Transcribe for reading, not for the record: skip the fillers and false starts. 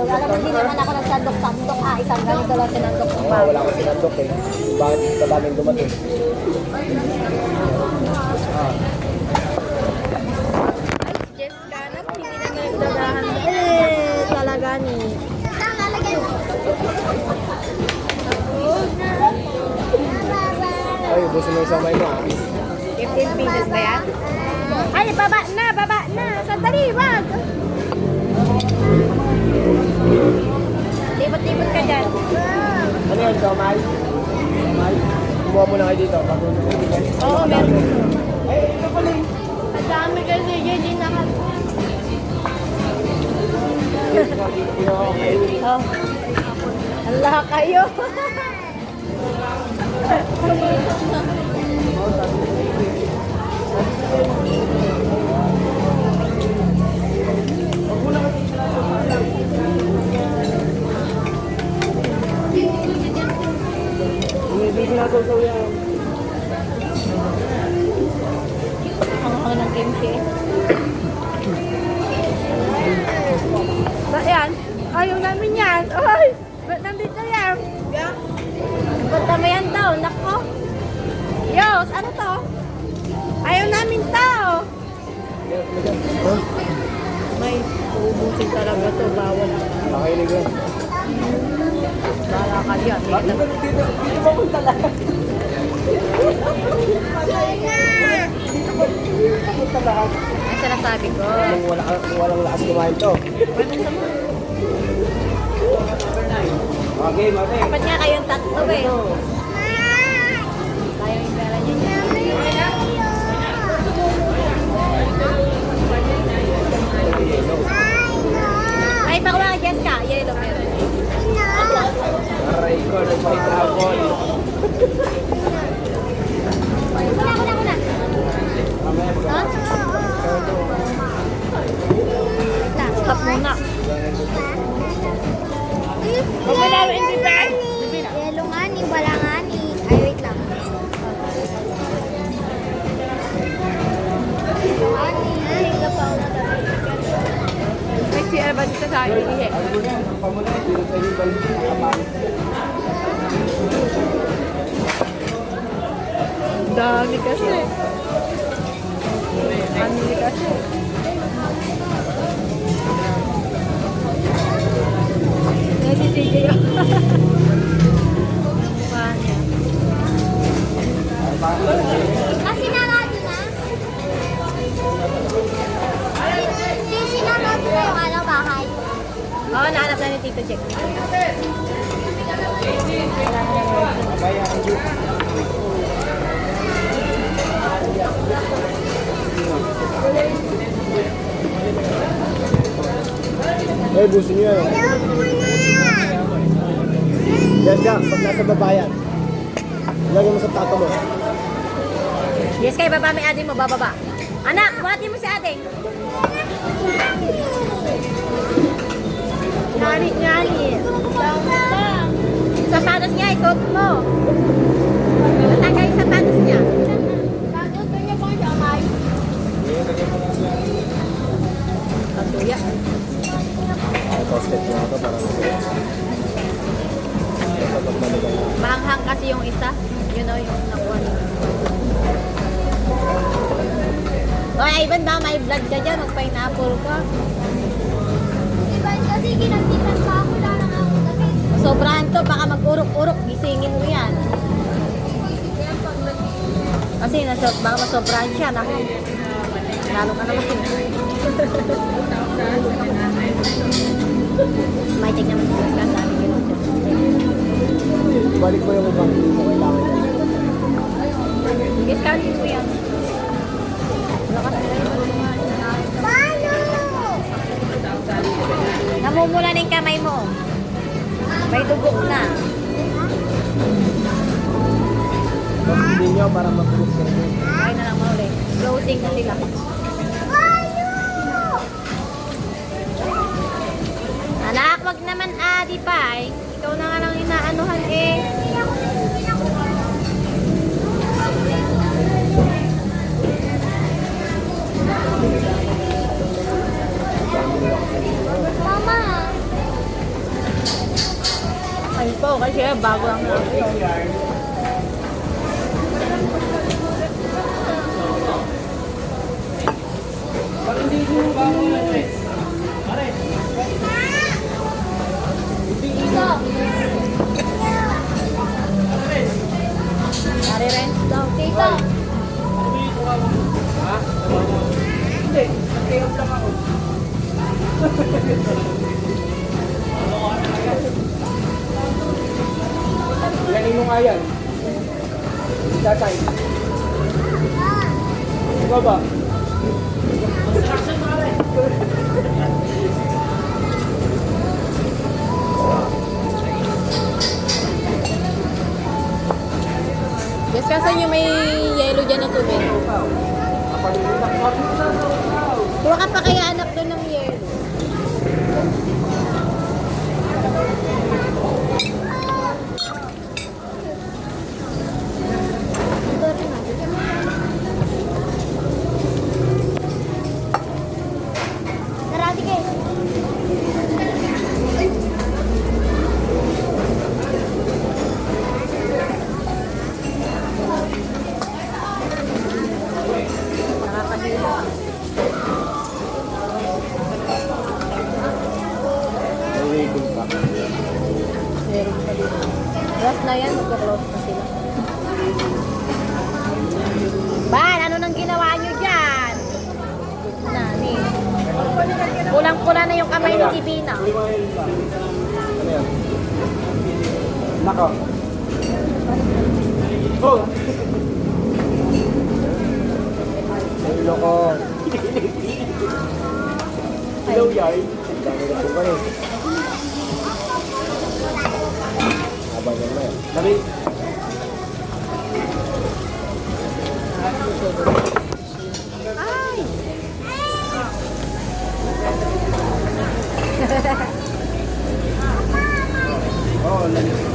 Alam mo, hindi naman ako nagsandok-sandok. Isang ganito lang sinandok ng bago. Wala ko sinandok eh. Bakit kadaming dumating? Jessica, hindi naman nagdadahan. Talaga ni. Ay, busin mo yung samay mo ah. 15 pieces ba yan? Ay, baba na. Sandali, wag. Libot-libot ka dyan. Ano yan, samay? Samay? Kumuha mo na kayo dito. Oo, meron. Ay, ito pala yung... Ang dami kasi, hindi nakat. Oh. Allah kayo. Hindi sinasaw yan. Ang ng kimchi. Ba yan? Ayaw namin yan. Ay! Ba't nandito yan? Ba't naman yan daw? Nako. Yos, ano to? Ayaw namin to. May uubusin talaga to. Bawal. Nakahilig yan. Bala ka yan. Dito ba punta lang? Punta lahat. Ang sinasabi ko. Walang lakas kumain to. Okay, mate. Dapat nga kayong tatlo eh. Tayo yung pera niya. Ay, pakuha ka, Jessica. Yellow meron. Aray ko, nagpahitapon. Kuna. Ha? Stop muna. Huwag mo na rin, di ba? Yellow nga ni, wala nga ni. Ay, wait lang. Yellow nga ni. Ay, gapaw na dapat. May CR ba dito sa akin? Hindi. Dami kasi. Dami kasi. Nasisige yun. Mukha niya. Kasi narado na. Hindi sinarado na yung ano, bahay. Oo, nahanap na ni Tito Jack. Eh, busin nyo yan. Jessica, pag nasa babayan, ilagay mo sa tato mo. Yes, kay baba may ading mo, bababa. Anak, buhatin mo si ading. Ngani. Sapatos niya, isuot mo. Matanggal yung sapatos niya. Doon niya pang jamay. Katuya. Toasted mo ako para Mahanghang kasi yung isa. Yun o, yung nakuha niya. Oy, Ivan ba? May blood ka dyan. Mag-pineapple ka. Diba kasi ginagtitan pa ako lang ng ako damit. Sobrahan to. Baka mag-urok-urok. Gisingin mo yan. Kasi baka masobrahan siya. Naku. Lalo ka naman. May check naman sa ka. Dami yun. balik mo yung ibang hindi mo kailangan yan. Discount mo yan. Lakas na yun. Namumula na yung kamay mo. May dugok na. Hindi nyo para mag-proof sa inyo. Ay na lang mauli. Closing na sila. Anak, wag naman adi pa eh. Ikaw na nga lang inaanuhan eh. Mama, Kasi bago ang Nare-rent daw. Tito. Kanino nga yan? Tatay. Ikaw ba? Yes, kasi yung may yellow dyan na tubig. Kuha ka pa kaya anak doon ng yellow. Tara, sige. Nakakahilo. Nalilibig pa. Meron pa dito. Last na yan, magka-close na sila. Ban, ano nang ginawa nyo dyan? Nani. Kulang-kula na yung kamay ni Divina. Ano yan? Nako. Oh! Hello ko. Hello, yay. Dami na po ba eh. Abang yan na yan. Sabi. Ay! Oh, lalis